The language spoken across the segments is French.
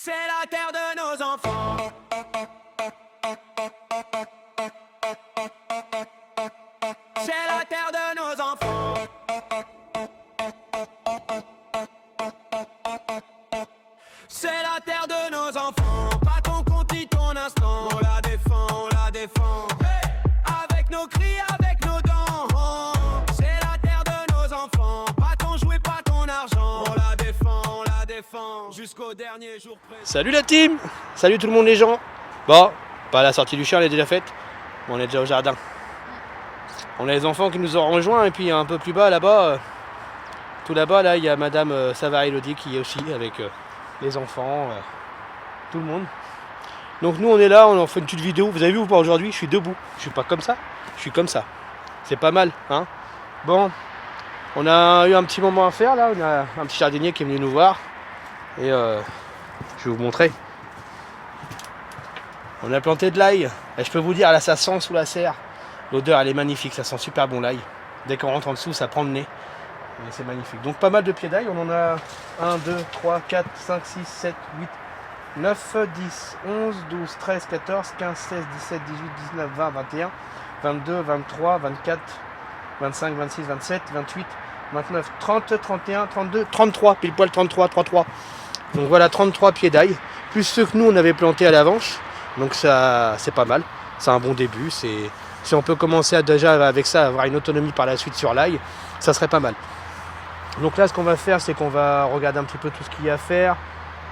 C'est la terre de nos enfants. C'est la terre de nos enfants. C'est la terre de nos enfants. Pas ton compte ni ton instant. On la défend, on la défend. Hey, avec nos cris, avec nos dents. C'est la terre de nos enfants. Pas ton jouet, pas ton argent. On la défend. Jusqu'au dernier jour présent. Salut la team! Salut tout le monde les gens! Bon, pas la sortie du chien, elle est déjà faite. On est déjà au jardin. On a les enfants qui nous ont rejoints et puis un peu plus bas là-bas, tout là-bas là, il y a Madame Savary Elodie qui est aussi avec les enfants, tout le monde. Donc nous on est là, on en fait une petite vidéo. Vous avez vu ou pas aujourd'hui? Je suis debout. Je suis pas comme ça, je suis comme ça. C'est pas mal, hein? Bon, on a eu un petit moment à faire là. On a un petit jardinier qui est venu nous voir. Et je vais vous montrer. On a planté de l'ail. Et je peux vous dire, là ça sent sous la serre. L'odeur elle est magnifique, ça sent super bon l'ail. Dès qu'on rentre en dessous, ça prend le nez. Et c'est magnifique. Donc pas mal de pieds d'ail. On en a 1, 2, 3, 4, 5, 6, 7, 8, 9, 10, 11, 12, 13, 14, 15, 16, 17, 18, 19, 20, 21, 22, 23, 24, 25, 26, 27, 28, 29, 30, 31, 32, 33, pile poil 33, 33. Donc voilà 33 pieds d'ail, plus ceux que nous on avait plantés à l'avance. Donc ça c'est pas mal, c'est un bon début. Si on peut commencer à déjà avec ça avoir une autonomie par la suite sur l'ail, ça serait pas mal. Donc là ce qu'on va faire, c'est qu'on va regarder un petit peu tout ce qu'il y a à faire.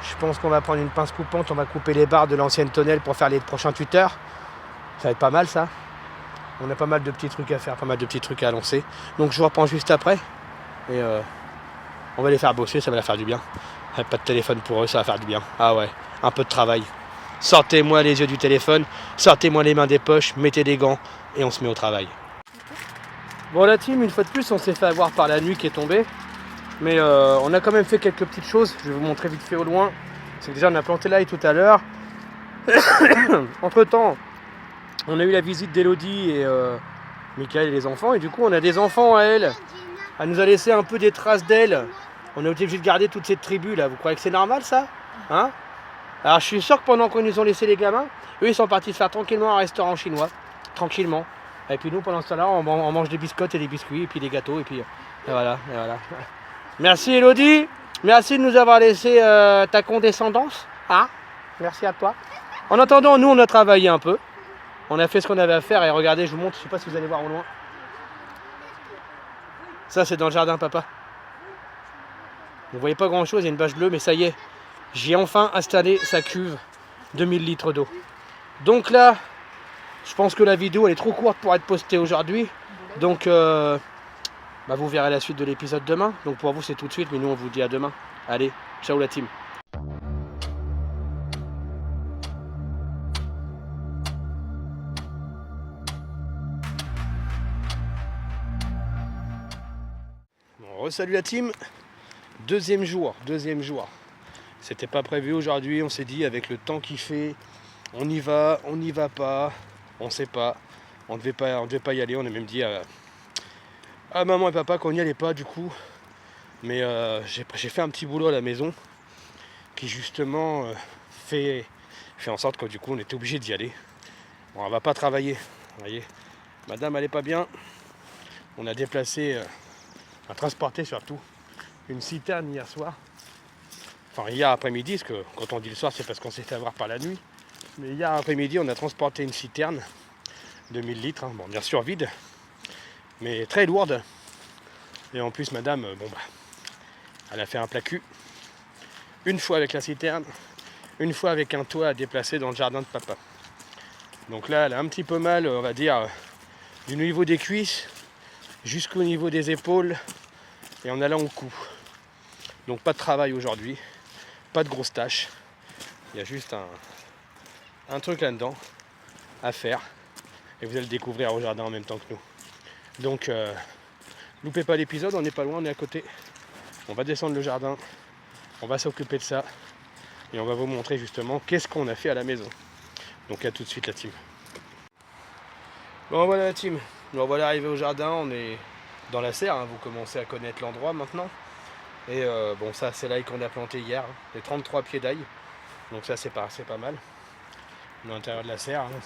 Je pense qu'on va prendre une pince coupante, on va couper les barres de l'ancienne tonnelle pour faire les prochains tuteurs. Ça va être pas mal ça. On a pas mal de petits trucs à faire, pas mal de petits trucs à lancer. Donc je vous reprends juste après. Et on va les faire bosser, ça va leur faire du bien. Pas de téléphone pour eux, ça va faire du bien. Ah ouais, un peu de travail. Sortez-moi les yeux du téléphone, sortez-moi les mains des poches, mettez des gants et on se met au travail. Bon la team, une fois de plus, on s'est fait avoir par la nuit qui est tombée. Mais on a quand même fait quelques petites choses. Je vais vous montrer vite fait au loin. C'est que déjà on a planté l'ail tout à l'heure. Entre temps, on a eu la visite d'Elodie et Michael et les enfants. Et du coup on a des enfants à elle. Elle nous a laissé un peu des traces d'elle. On a été obligé de garder toute cette tribu là. Vous croyez que c'est normal ça? Hein? Alors je suis sûr que pendant qu'on nous ont laissé les gamins, eux ils sont partis se faire tranquillement un restaurant chinois. Tranquillement. Et puis nous pendant ce temps-là on mange des biscottes et des biscuits et puis des gâteaux et puis et voilà, et voilà. Merci Elodie. Merci de nous avoir laissé ta condescendance. Hein? Merci à toi. En attendant, nous on a travaillé un peu. On a fait ce qu'on avait à faire et regardez, je vous montre, je sais pas si vous allez voir au loin. Ça c'est dans le jardin papa. Vous voyez pas grand chose, il y a une bâche bleue, mais ça y est. J'ai enfin installé sa cuve de 1000 litres d'eau. Donc là, je pense que la vidéo elle est trop courte pour être postée aujourd'hui. Donc vous verrez la suite de l'épisode demain. Donc pour vous c'est tout de suite, mais nous on vous dit à demain. Allez, ciao la team. Bon, salut la team. Deuxième jour. C'était pas prévu aujourd'hui, on s'est dit avec le temps qu'il fait, on y va pas, on sait pas, on devait pas y aller, on a même dit à maman et papa qu'on n'y allait pas du coup. Mais j'ai fait un petit boulot à la maison qui justement fait en sorte que du coup on était obligé d'y aller. Bon, on va pas travailler, vous voyez. Madame elle est pas bien, on a déplacé, transporté surtout, une citerne hier soir. Enfin hier après-midi, parce que quand on dit le soir c'est parce qu'on s'est fait avoir par la nuit. Mais hier après-midi on a transporté une citerne de 1000 litres, hein. Bon bien sûr vide, mais très lourde. Et en plus madame, elle a fait un plat cul. Une fois avec la citerne, une fois avec un toit à déplacer dans le jardin de papa. Donc là elle a un petit peu mal, on va dire, du niveau des cuisses jusqu'au niveau des épaules et en allant au cou. Donc pas de travail aujourd'hui. Pas de grosses tâches, il y a juste un truc là-dedans à faire et vous allez le découvrir au jardin en même temps que nous. Donc loupez pas l'épisode, on n'est pas loin, on est à côté. On va descendre le jardin, on va s'occuper de ça et on va vous montrer justement qu'est-ce qu'on a fait à la maison. Donc à tout de suite la team. Bon voilà la team, nous voilà arrivés au jardin, on est dans la serre, hein. Vous commencez à connaître l'endroit maintenant. Et bon ça c'est l'ail qu'on a planté hier, les 33 pieds d'ail. Donc ça c'est pas mal. À l'intérieur de la serre, hein,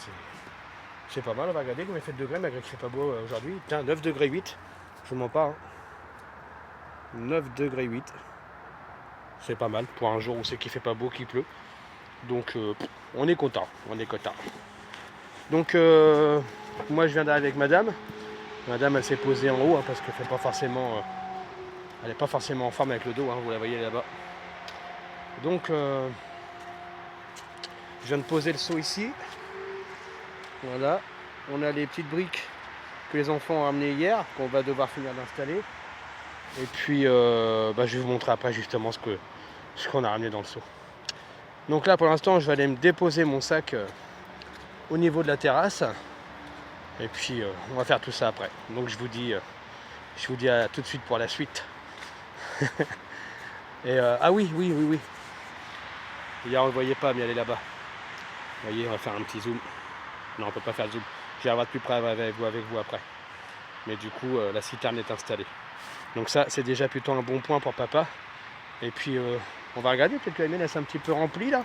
c'est pas mal. On va regarder combien il fait de degrés malgré qu'il fait pas beau aujourd'hui. Tiens, 9 degrés 8. Je ne mens pas. Hein. 9 degrés 8. C'est pas mal pour un jour où c'est qu'il fait pas beau, qu'il pleut. Donc on est content. Donc moi je viens d'arriver avec madame. Madame elle s'est posée en haut hein, parce qu'elle fait pas forcément. Elle n'est pas forcément en forme avec le dos, hein, vous la voyez là-bas. Donc je viens de poser le seau ici. Voilà. On a les petites briques que les enfants ont ramenées hier, qu'on va devoir finir d'installer. Et puis je vais vous montrer après justement ce qu'on a ramené dans le seau. Donc là pour l'instant je vais aller me déposer mon sac au niveau de la terrasse. Et puis on va faire tout ça après. Donc je vous dis à tout de suite pour la suite. Et ah oui. Hier on ne le voyait pas mais elle est là-bas. Vous voyez, on va faire un petit zoom. Non on peut pas faire de zoom. Je vais avoir de plus près avec vous après. Mais du coup la citerne est installée. Donc ça c'est déjà plutôt un bon point pour papa. Et puis on va regarder, peut-être que la mienne elle s'est un petit peu remplie là.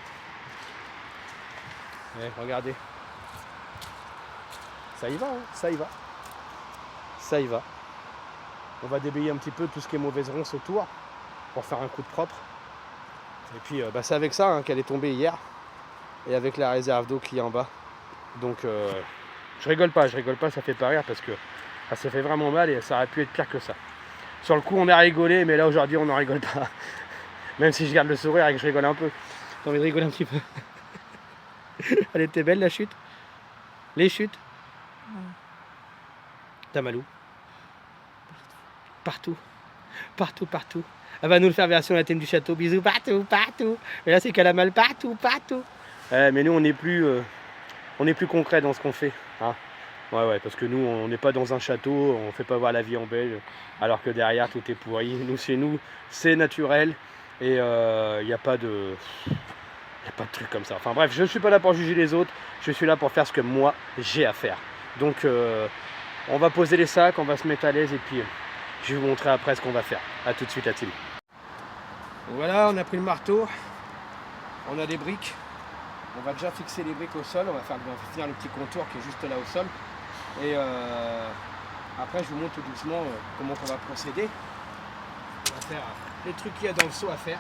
Ouais, regardez. Ça y va, hein, ça y va. On va débayer un petit peu tout ce qui est mauvaise ronce autour pour faire un coup de propre. Et puis c'est avec ça hein, qu'elle est tombée hier. Et avec la réserve d'eau qui est en bas. Donc je rigole pas, ça fait pas rire parce que ça s'est fait vraiment mal et ça aurait pu être pire que ça. Sur le coup on a rigolé, mais là aujourd'hui on n'en rigole pas. Même si je garde le sourire et que je rigole un peu. J'ai envie de rigoler un petit peu. Elle était belle la chute. Les chutes. T'as mal où? Partout. Elle va nous le faire version la thème du château. Bisous partout. Mais là c'est qu'elle a mal partout. Mais nous on est plus concret dans ce qu'on fait. Hein. Ouais, parce que nous on n'est pas dans un château, on fait pas voir la vie en belle, alors que derrière tout est pourri. Nous, c'est naturel et il n'y a pas de trucs comme ça. Enfin bref, je ne suis pas là pour juger les autres, je suis là pour faire ce que moi j'ai à faire. Donc on va poser les sacs, on va se mettre à l'aise et puis je vais vous montrer après ce qu'on va faire. A tout de suite la team. Voilà, on a pris le marteau, on a des briques. On va déjà fixer les briques au sol, on va finir le petit contour qui est juste là au sol. Et après je vous montre tout doucement comment on va procéder. On va faire les trucs qu'il y a dans le seau à faire.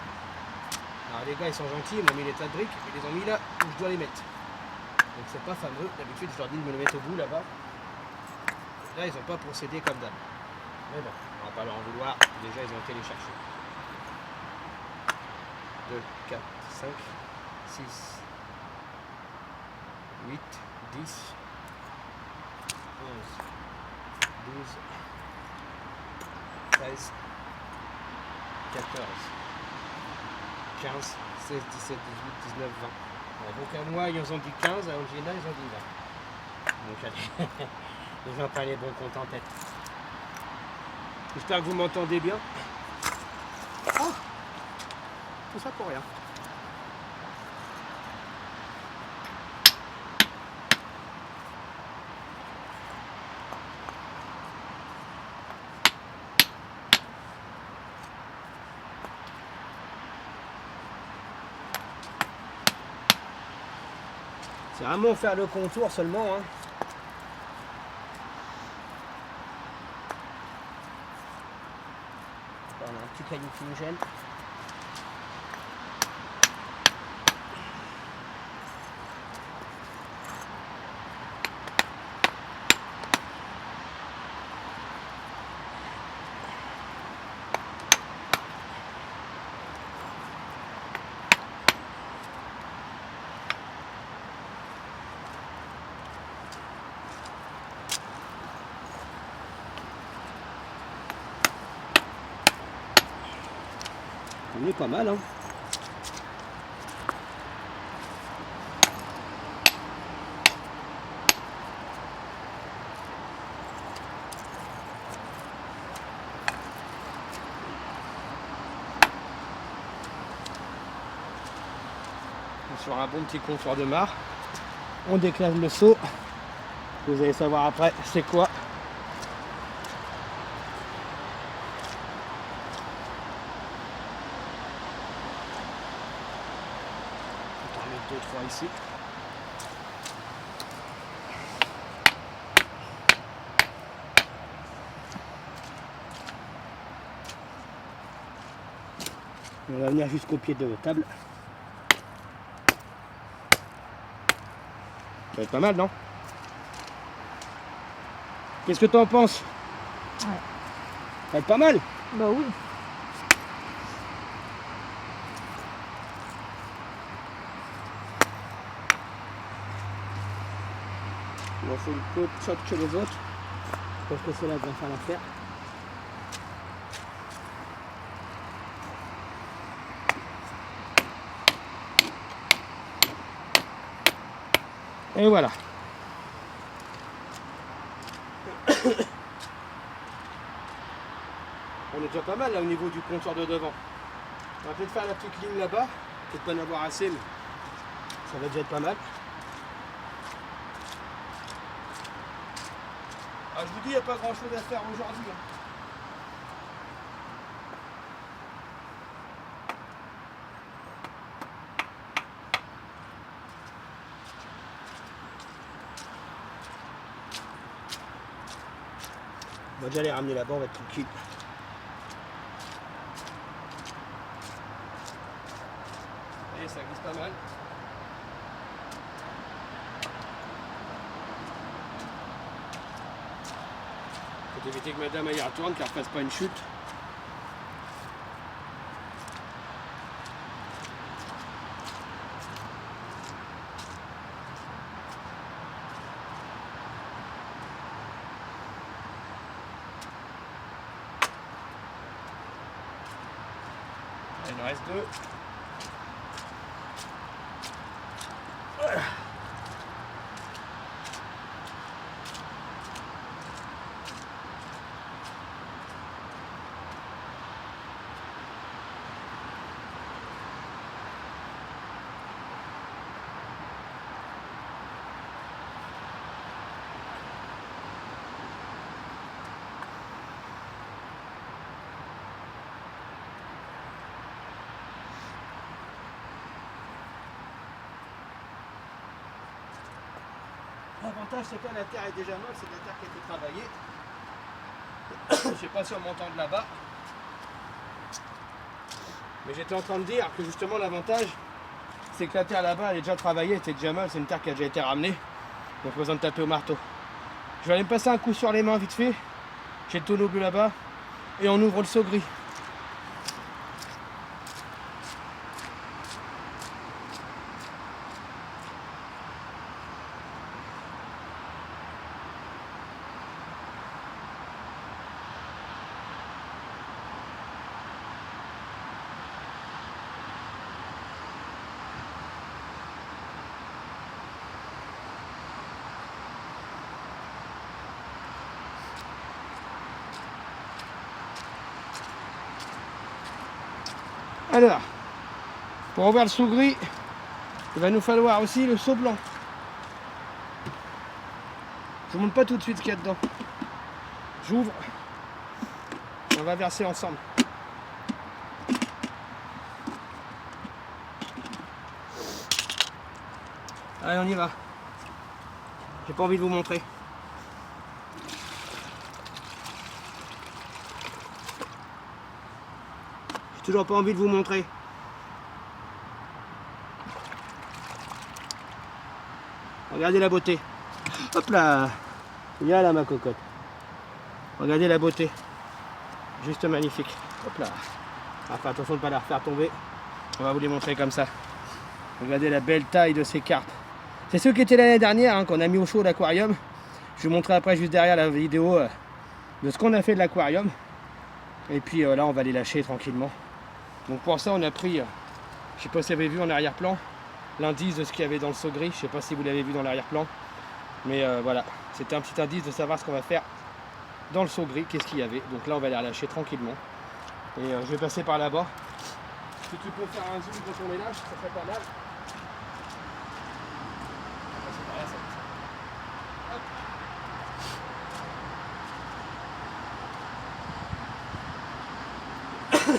Alors les gars ils sont gentils, ils m'ont mis les tas de briques, ils les ont mis là où je dois les mettre. Donc c'est pas fameux, d'habitude je leur dis de me les mettre au bout là-bas. Là ils n'ont pas procédé comme d'hab. Mais bon, on va pas leur en vouloir, déjà ils ont été les chercher. 2, 4, 5, 6, 8, 10, 11, 12, 13, 14, 15, 16, 17, 18, 19, 20. Donc à moi, ils ont dit 15, à Angela, ils ont dit 20. Donc allez, les 20 pas les bons comptes en tête. J'espère que vous m'entendez bien. Oh, tout ça pour rien. C'est vraiment faire le contour seulement. Hein. On a un petit caillou qui nous gêne. On est pas mal, hein. Sur un bon petit contour de mare, on déclave le seau. Vous allez savoir après c'est quoi. 2-3 ici. On va venir jusqu'au pied de table. Ça va être pas mal, non? Qu'est-ce que tu en penses? Ouais. Ça va être pas mal? Bah oui. Il en faut une peu de shot que les autres. Je pense que celle-là va faire l'affaire. Et voilà. On est déjà pas mal là au niveau du comptoir de devant. On va peut-être faire la petite ligne là-bas. Peut-être pas en avoir assez, mais ça va déjà être pas mal. Ah, je vous dis, il n'y a pas grand chose à faire aujourd'hui. On va déjà les ramener là-bas, on va être tranquille. Et ça glisse pas mal. Faut éviter que madame aille retourne, qu'elle ne fasse pas une chute. Il en reste 2. L'avantage c'est que la terre est déjà molle, c'est de la terre qui a été travaillée. Je sais pas si on m'entend de là-bas. Mais j'étais en train de dire que justement l'avantage c'est que la terre là-bas elle est déjà travaillée, elle était déjà molle, c'est une terre qui a déjà été ramenée. Donc pas besoin de taper au marteau. Je vais aller me passer un coup sur les mains vite fait. J'ai le tonneau bleu là-bas. Et on ouvre le seau gris. Alors, pour ouvrir le seau gris, il va nous falloir aussi le seau blanc. Je vous montre pas tout de suite ce qu'il y a dedans. J'ouvre. On va verser ensemble. Allez, on y va. J'ai pas envie de vous montrer. J'ai toujours pas envie de vous montrer. Regardez la beauté. Hop là. Il y a là ma cocotte. Regardez la beauté. Juste magnifique. Hop là. Enfin, attention de ne pas la refaire tomber. On va vous les montrer comme ça. Regardez la belle taille de ces carpes. C'est ceux qui étaient l'année dernière, hein, qu'on a mis au chaud l'aquarium. Je vous montrerai après juste derrière la vidéo de ce qu'on a fait de l'aquarium. Et puis là on va les lâcher tranquillement. Donc pour ça on a pris, je sais pas si vous avez vu en arrière-plan, l'indice de ce qu'il y avait dans le seau gris. Je sais pas si vous l'avez vu dans l'arrière-plan. Mais voilà, c'était un petit indice de savoir ce qu'on va faire dans le seau gris, qu'est-ce qu'il y avait. Donc là on va les relâcher tranquillement. Et je vais passer par là-bas. Si tu peux faire un zoom quand on les lâche, ça serait pas mal. Ce que je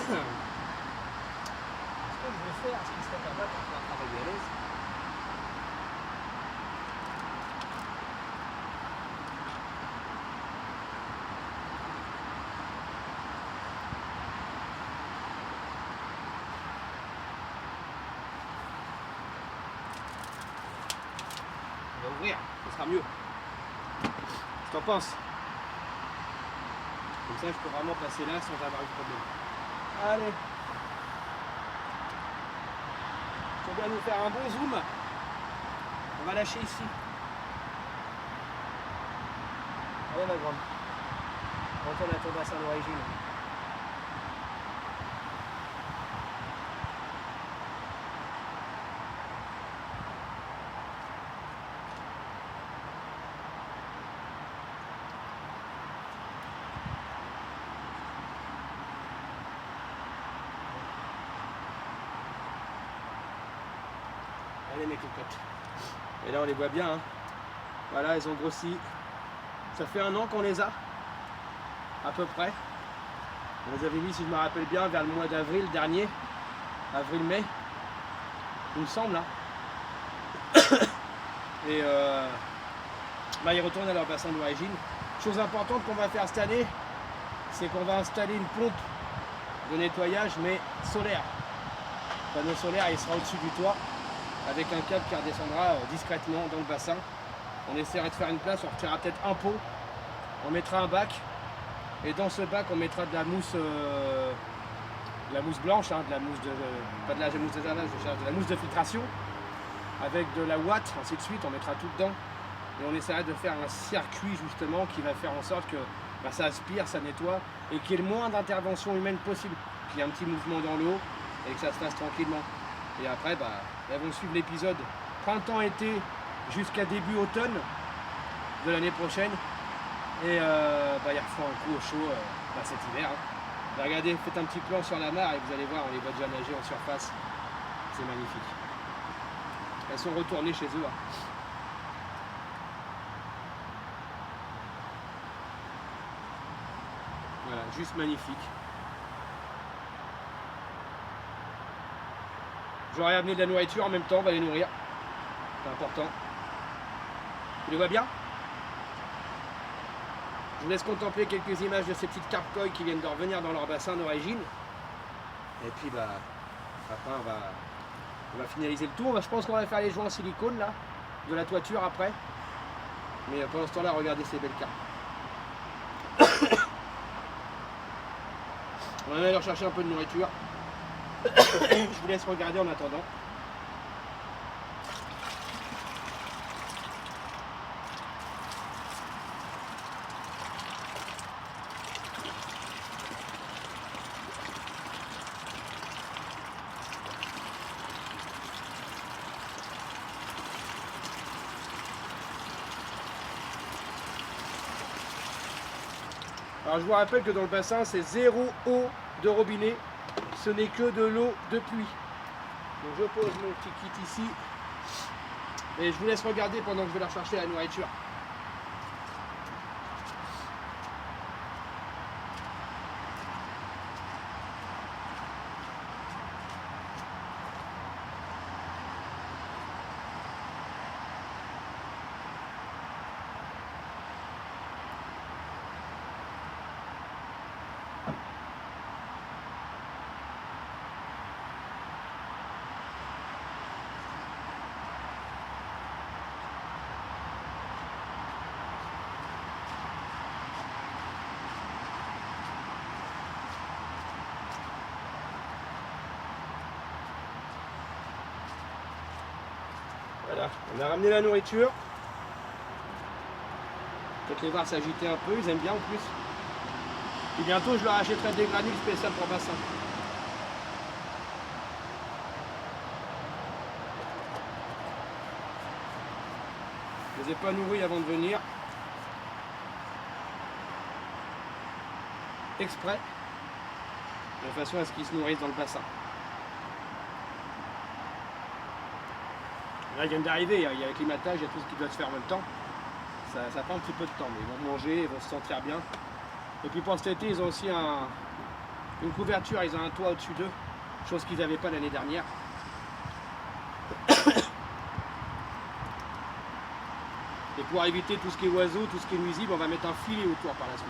vais faire, ce qui serait pas mal pour pouvoir travailler à l'aise, ouvrir, ce sera mieux. Qu'est-ce que t'en penses? Comme ça, je peux vraiment passer là sans avoir eu de problème. Allez. On va nous faire un bon zoom. On va lâcher ici. Allez ma grande. Retourne à ton bassin d'origine. Allez mes cocottes. Et là on les voit bien. Hein. Voilà, elles ont grossi. Ça fait 1 an qu'on les a. À peu près. On les avait mis, si je me rappelle bien, vers le mois d'avril dernier. Avril-mai. Il me semble. Hein. Et bah, ils retournent à leur bassin d'origine. Chose importante qu'on va faire cette année, c'est qu'on va installer une pompe de nettoyage, mais solaire. Le panneau solaire, il sera au-dessus du toit, avec un câble qui redescendra discrètement dans le bassin. On essaiera de faire une place, on retirera peut-être un pot, on mettra un bac, et dans ce bac on mettra de la mousse blanche, hein, de la mousse de, pas de la mousse de lavage, de la mousse de filtration, avec de la ouate, ainsi de suite, on mettra tout dedans, et on essaiera de faire un circuit justement qui va faire en sorte que bah, ça aspire, ça nettoie, et qu'il y ait le moins d'intervention humaine possible, qu'il y ait un petit mouvement dans l'eau, et que ça se fasse tranquillement. Et après, bah, elles vont suivre l'épisode printemps-été jusqu'à début automne de l'année prochaine. Et bah, ils refont un coup au chaud bah, cet hiver. Hein. Bah, regardez, faites un petit plan sur la mare et vous allez voir, on les voit déjà nager en surface. C'est magnifique. Elles sont retournées chez eux. Hein. Voilà, juste magnifique. J'aurais amené de la nourriture en même temps, on va les nourrir. C'est important. Tu les vois bien? Je vous laisse contempler quelques images de ces petites carpes koi qui viennent de revenir dans leur bassin d'origine. Et puis bah après on va finaliser le tour. Je pense qu'on va faire les joints en silicone là, de la toiture après. Mais pendant ce temps-là, regardez ces belles carpes. On va aller leur chercher un peu de nourriture. Je vous laisse regarder en attendant. Alors je vous rappelle que dans le bassin c'est 0 eau de robinet, ce n'est que de l'eau de pluie. Donc je pose mon petit kit ici et je vous laisse regarder pendant que je vais leur chercher la nourriture. Voilà, on a ramené la nourriture. Peut-être les voir s'agiter un peu, ils aiment bien en plus. Et bientôt je leur achèterai des granules spéciales pour bassin. Je les ai pas nourris avant de venir. Exprès. De façon à ce qu'ils se nourrissent dans le bassin. Là, ils viennent d'arriver, il y a l'acclimatage, il y a tout ce qui doit se faire en même temps. Ça prend un petit peu de temps, mais ils vont manger, ils vont se sentir bien. Et puis pour cet été, ils ont aussi une couverture, ils ont un toit au-dessus d'eux, chose qu'ils n'avaient pas l'année dernière. Et pour éviter tout ce qui est oiseaux, tout ce qui est nuisible, on va mettre un filet autour par la suite.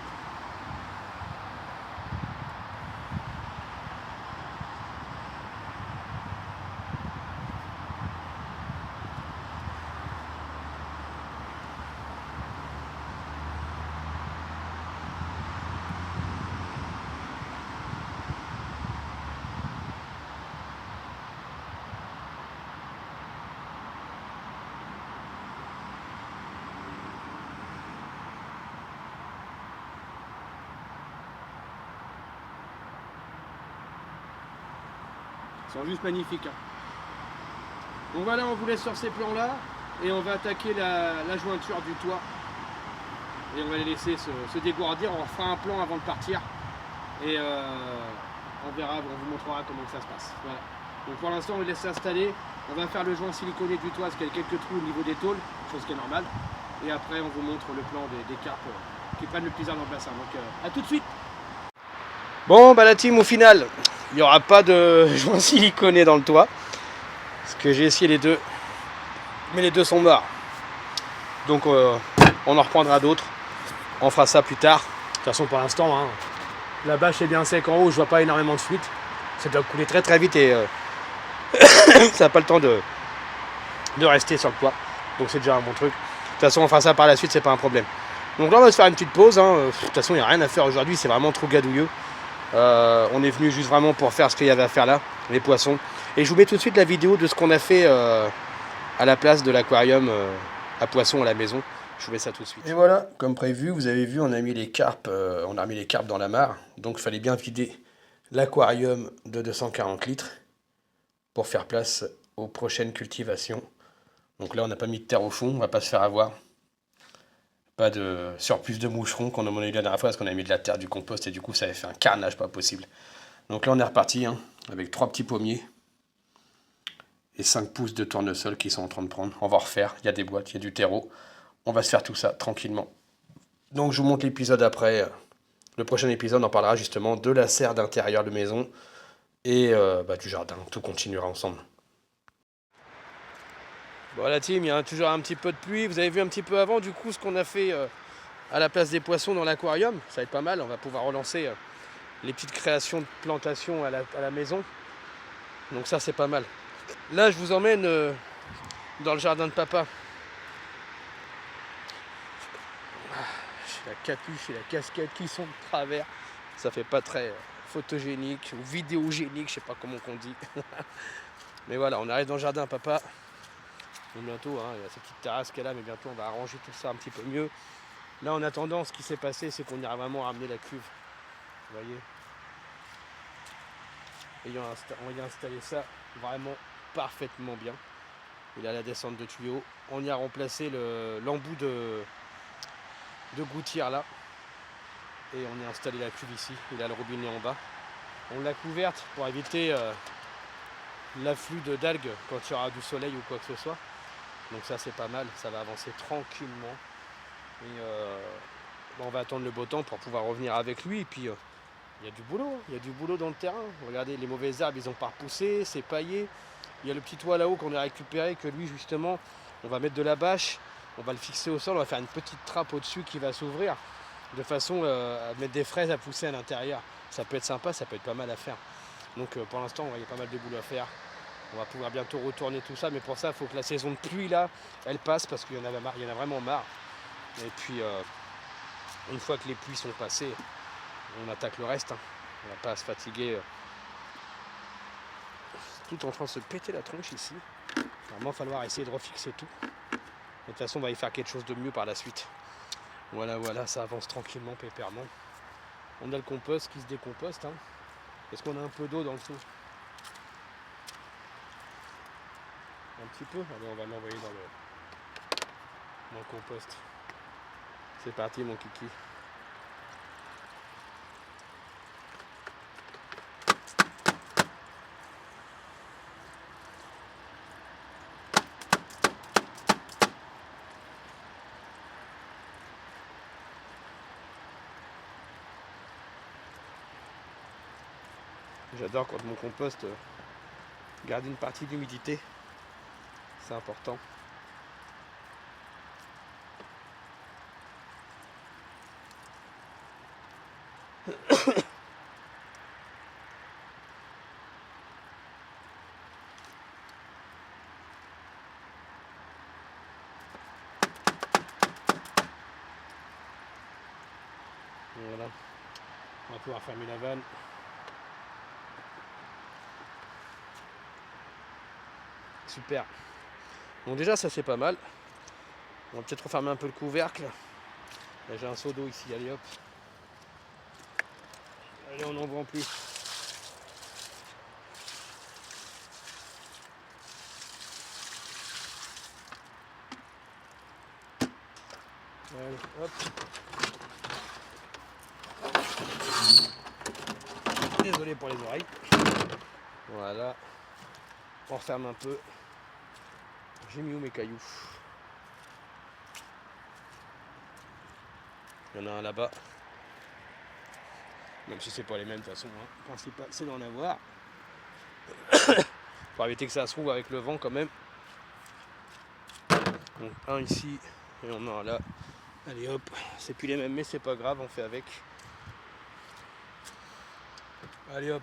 Ils sont juste magnifiques. Hein. Donc voilà, on vous laisse sur ces plans-là. Et on va attaquer la jointure du toit. Et on va les laisser se dégourdir. On fera un plan avant de partir. Et on verra, on vous montrera comment ça se passe. Voilà. Donc pour l'instant, on les laisse s'installer. On va faire le joint siliconé du toit parce qu'il y a quelques trous au niveau des tôles, chose qui est normale. Et après, on vous montre le plan des carpes qui prennent le plaisir dans le bassin. Donc à tout de suite. Bon, bah la team, au final, il n'y aura pas de joint siliconé dans le toit. Parce que j'ai essayé les deux. Mais les deux sont morts. Donc on en reprendra d'autres. On fera ça plus tard. De toute façon, pour l'instant, hein, la bâche est bien sec en haut. Je vois pas énormément de fuite. Ça doit couler très très vite et ça n'a pas le temps de rester sur le toit. Donc c'est déjà un bon truc. De toute façon, on fera ça par la suite, c'est pas un problème. Donc là, on va se faire une petite pause. Hein. De toute façon, il n'y a rien à faire aujourd'hui. C'est vraiment trop gadouilleux. On est venu juste vraiment pour faire ce qu'il y avait à faire là, les poissons. Et je vous mets tout de suite la vidéo de ce qu'on a fait à la place de l'aquarium à poissons à la maison. Je vous mets ça tout de suite. Et voilà, comme prévu, vous avez vu, on a mis les carpes, dans la mare. Donc il fallait bien vider l'aquarium de 240 litres pour faire place aux prochaines cultivations. Donc là, on n'a pas mis de terre au fond, on va pas se faire avoir. Pas de surplus de moucherons qu'on a monnaie la dernière fois parce qu'on a mis de la terre, du compost et du coup ça avait fait un carnage pas possible. Donc là on est reparti hein, avec 3 petits pommiers et 5 pousses de tournesol qui sont en train de prendre. On va refaire, il y a des boîtes, il y a du terreau. On va se faire tout ça tranquillement. Donc je vous montre l'épisode après. Le prochain épisode on parlera justement de la serre d'intérieur de maison et du jardin. Tout continuera ensemble. Bon la team, il y a toujours un petit peu de pluie. Vous avez vu un petit peu avant du coup ce qu'on a fait à la place des poissons dans l'aquarium. Ça va être pas mal, on va pouvoir relancer les petites créations de plantation à la maison. Donc ça c'est pas mal. Là je vous emmène dans le jardin de papa. J'ai la capuche et la casquette qui sont de travers. Ça fait pas très photogénique ou vidéogénique, je sais pas comment on dit. Mais voilà, on arrive dans le jardin à papa. Donc bientôt, hein, il y a cette petite terrasse qu'elle a, mais bientôt on va arranger tout ça un petit peu mieux. Là en attendant, ce qui s'est passé, c'est qu'on ira vraiment ramener la cuve. Vous voyez. Et on y a installé ça vraiment parfaitement bien. Il a la descente de tuyaux. On y a remplacé l'embout de gouttière là. Et on y a installé la cuve ici. Il a le robinet en bas. On l'a couverte pour éviter l'afflux d'algues quand il y aura du soleil ou quoi que ce soit. Donc ça c'est pas mal, ça va avancer tranquillement. Et on va attendre le beau temps pour pouvoir revenir avec lui. Et puis il y a du boulot, il y a du boulot dans le terrain. Regardez, les mauvaises herbes, ils ont pas repoussé, c'est paillé. Il y a le petit toit là-haut qu'on a récupéré, que lui justement, on va mettre de la bâche, on va le fixer au sol, on va faire une petite trappe au-dessus qui va s'ouvrir, de façon à mettre des fraises à pousser à l'intérieur. Ça peut être sympa, ça peut être pas mal à faire. Donc pour l'instant, il y a pas mal de boulot à faire. On va pouvoir bientôt retourner tout ça, mais pour ça, il faut que la saison de pluie là, elle passe parce qu'il y en a vraiment marre. Et puis, une fois que les pluies sont passées, on attaque le reste. Hein. On va pas se fatiguer. Tout en train de se péter la tronche ici. Il va vraiment falloir essayer de refixer tout. De toute façon, on va y faire quelque chose de mieux par la suite. Voilà, ça avance tranquillement, pépèrement. On a le compost qui se décomposte. Hein. Est-ce qu'on a un peu d'eau dans le dessous? Un petit peu. Allez, on va l'envoyer dans le compost. C'est parti, mon kiki. J'adore quand mon compost garde une partie d'humidité. C'est important. Voilà. On va pouvoir fermer la vanne. Super. Bon déjà ça c'est pas mal. On va peut-être refermer un peu le couvercle. Là j'ai un seau d'eau ici, allez hop. Allez on en voit en plus. Allez, hop. Désolé pour les oreilles. Voilà. On referme un peu. J'ai mis où mes cailloux? Il y en a un là-bas. Même si c'est pas les mêmes de toute façon. Hein. Le principal c'est d'en avoir. Pour éviter que ça se trouve avec le vent quand même. Donc un ici et on en a là. Allez hop, c'est plus les mêmes mais c'est pas grave, on fait avec. Allez hop,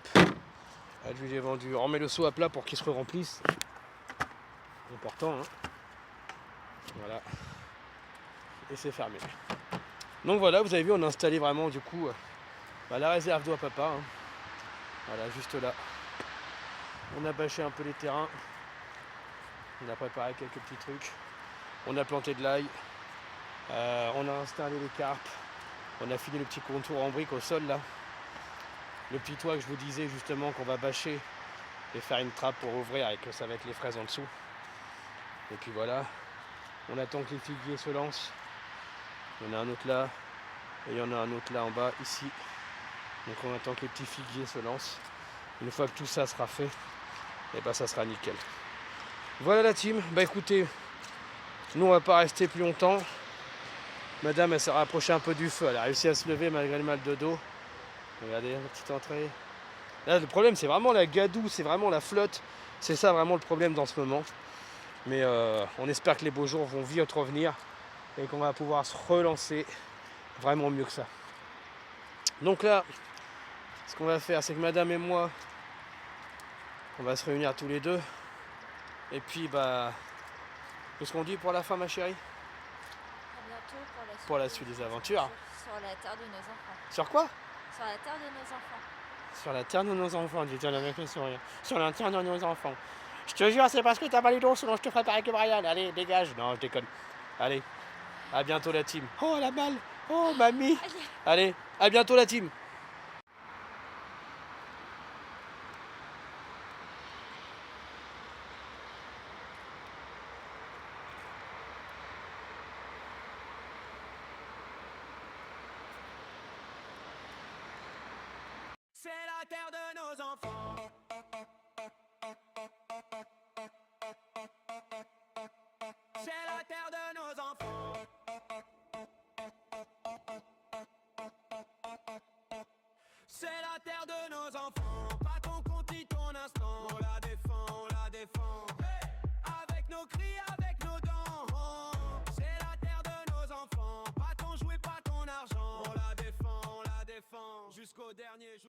lui j'ai vendu. On remet le seau à plat pour qu'il se remplisse. Important hein. Voilà. Et c'est fermé. Donc voilà, vous avez vu, on a installé vraiment du coup la réserve d'eau à papa. Hein. Voilà, juste là. On a bâché un peu les terrains. On a préparé quelques petits trucs. On a planté de l'ail. On a installé les carpes. On a fini le petit contour en briques au sol là. Le petit toit que je vous disais justement qu'on va bâcher et faire une trappe pour ouvrir et que ça va être les fraises en dessous. Et puis voilà. On attend que les figuiers se lancent. Il y en a un autre là. Et il y en a un autre là en bas ici. Donc on attend que les petits figuiers se lancent. Une fois que tout ça sera fait, et bah ça sera nickel. Voilà la team. Bah écoutez, nous on va pas rester plus longtemps. Madame elle s'est rapprochée un peu du feu. Elle a réussi à se lever malgré le mal de dos. Regardez la petite entrée. Là le problème c'est vraiment la gadoue, c'est vraiment la flotte. C'est ça vraiment le problème dans ce moment. Mais on espère que les beaux jours vont vite revenir et qu'on va pouvoir se relancer vraiment mieux que ça. Donc là, ce qu'on va faire, c'est que madame et moi, on va se réunir tous les deux. Et puis, bah, qu'est-ce qu'on dit pour la fin, ma chérie? À bientôt pour la suite des aventures. Sur la terre de nos enfants. Sur quoi? Sur la terre de nos enfants. Sur la terre de nos enfants, j'ai dit avec le sourire. Sur la terre de nos enfants. Je te jure, c'est parce que t'as pas les dons, sinon je te ferai pareil que Brian. Allez, dégage. Non, je déconne. Allez, à bientôt la team. Oh, elle a mal. Oh, mamie. Allez, à bientôt la team. C'est la terre de nos enfants. C'est la terre de nos enfants. C'est la terre de nos enfants. Pas ton compte ni ton instant. On la défend, on la défend. Hey, avec nos cris, avec nos dents. C'est la terre de nos enfants. Pas ton jouet, pas ton argent. On la défend jusqu'au dernier jour.